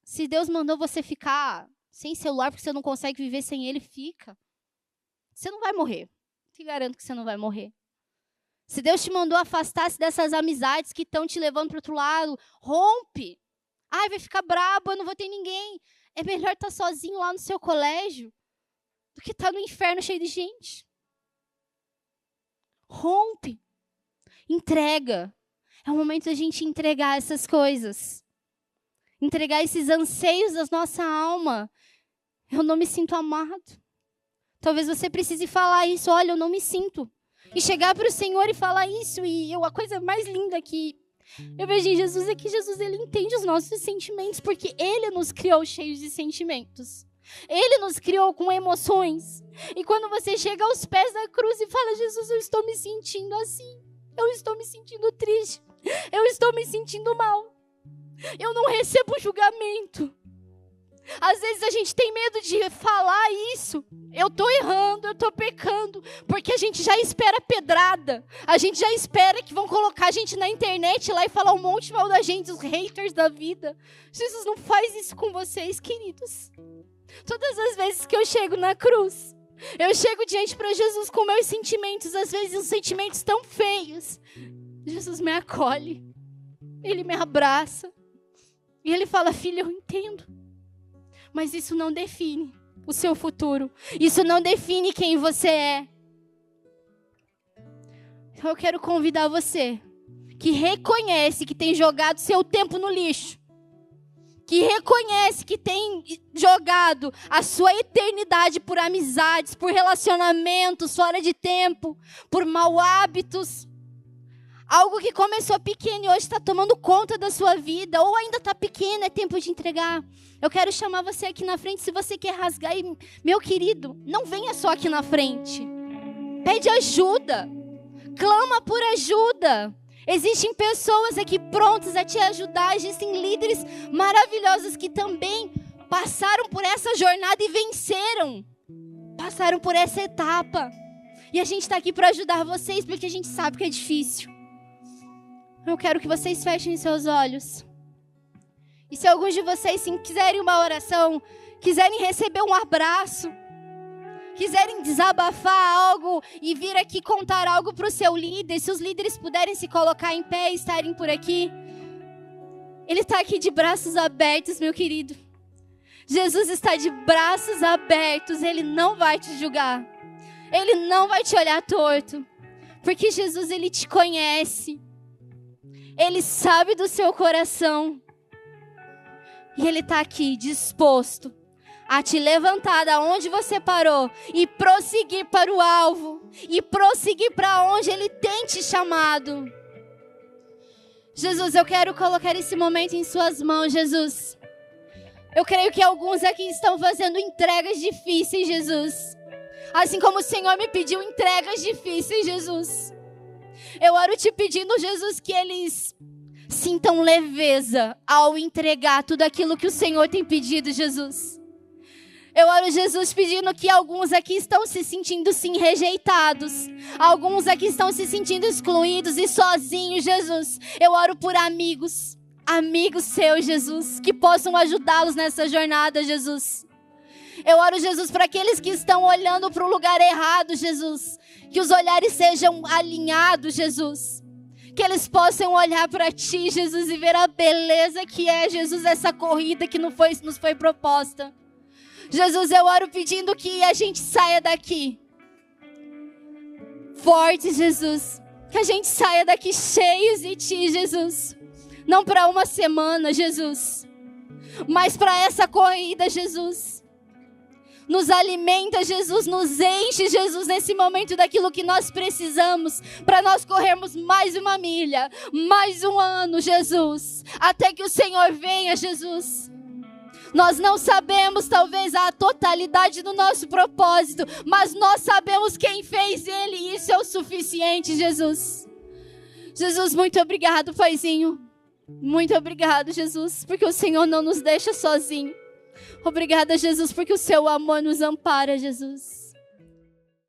Se Deus mandou você ficar sem celular porque você não consegue viver sem ele, fica. Você não vai morrer. Te garanto que você não vai morrer. Se Deus te mandou afastar-se dessas amizades que estão te levando para o outro lado, rompe. Ai, vai ficar brabo, eu não vou ter ninguém. É melhor estar sozinho lá no seu colégio do que estar no inferno cheio de gente. Rompe. Entrega. É o momento da gente entregar essas coisas. Entregar esses anseios da nossa alma. Eu não me sinto amado. Talvez você precise falar isso. Olha, eu não me sinto. E chegar para o Senhor e falar isso. E a coisa mais linda que eu vejo em Jesus é que Jesus, ele entende os nossos sentimentos. Porque ele nos criou cheios de sentimentos. Ele nos criou com emoções. E quando você chega aos pés da cruz e fala, Jesus, eu estou me sentindo assim. Eu estou me sentindo triste. Eu estou me sentindo mal. Eu não recebo julgamento. Às vezes a gente tem medo de falar isso. Eu estou errando, eu estou pecando. Porque a gente já espera pedrada. A gente já espera que vão colocar a gente na internet lá e falar um monte mal da gente, os haters da vida. Jesus não faz isso com vocês, queridos. Todas as vezes que eu chego na cruz, eu chego diante para Jesus com meus sentimentos, às vezes uns sentimentos tão feios. Jesus me acolhe. Ele me abraça. E ele fala, filha, eu entendo. Mas isso não define o seu futuro. Isso não define quem você é. Então eu quero convidar você que reconhece que tem jogado seu tempo no lixo. Que reconhece que tem jogado a sua eternidade por amizades, por relacionamentos fora de tempo, por mau hábitos. Algo que começou pequeno e hoje está tomando conta da sua vida. Ou ainda está pequeno, é tempo de entregar. Eu quero chamar você aqui na frente. Se você quer rasgar, meu querido, não venha só aqui na frente. Pede ajuda. Clama por ajuda. Existem pessoas aqui prontas a te ajudar. Existem líderes maravilhosos que também passaram por essa jornada e venceram. Passaram por essa etapa. E a gente está aqui para ajudar vocês, porque a gente sabe que é difícil. Eu quero que vocês fechem seus olhos. E se alguns de vocês sim, quiserem uma oração, quiserem receber um abraço, quiserem desabafar algo e vir aqui contar algo para o seu líder, se os líderes puderem se colocar em pé e estarem por aqui. Ele está aqui de braços abertos, meu querido. Jesus está de braços abertos, ele não vai te julgar. Ele não vai te olhar torto. Porque Jesus, ele te conhece. Ele sabe do seu coração. E ele está aqui disposto a te levantar da onde você parou e prosseguir para o alvo. E prosseguir para onde ele tem te chamado. Jesus, eu quero colocar esse momento em suas mãos, Jesus. Eu creio que alguns aqui estão fazendo entregas difíceis, Jesus. Assim como o Senhor me pediu entregas difíceis, Jesus. Eu oro te pedindo, Jesus, que eles sintam leveza ao entregar tudo aquilo que o Senhor tem pedido, Jesus. Eu oro, Jesus, pedindo que alguns aqui estão se sentindo, sim, rejeitados. Alguns aqui estão se sentindo excluídos e sozinhos, Jesus. Eu oro por amigos, amigos seus, Jesus, que possam ajudá-los nessa jornada, Jesus. Eu oro, Jesus, para aqueles que estão olhando para o lugar errado, Jesus. Que os olhares sejam alinhados, Jesus. Que eles possam olhar para ti, Jesus, e ver a beleza que é, Jesus, essa corrida que nos foi proposta. Jesus, eu oro pedindo que a gente saia daqui fortes, Jesus. Que a gente saia daqui cheios de Ti, Jesus. Não para uma semana, Jesus, mas para essa corrida, Jesus. Nos alimenta, Jesus, nos enche, Jesus, nesse momento daquilo que nós precisamos para nós corrermos mais uma milha, mais um ano, Jesus, até que o Senhor venha, Jesus. Nós não sabemos, talvez, a totalidade do nosso propósito, mas nós sabemos quem fez ele e isso é o suficiente, Jesus. Jesus, muito obrigado, Paizinho. Muito obrigado, Jesus, porque o Senhor não nos deixa sozinho. Obrigada, Jesus, porque o Seu amor nos ampara, Jesus.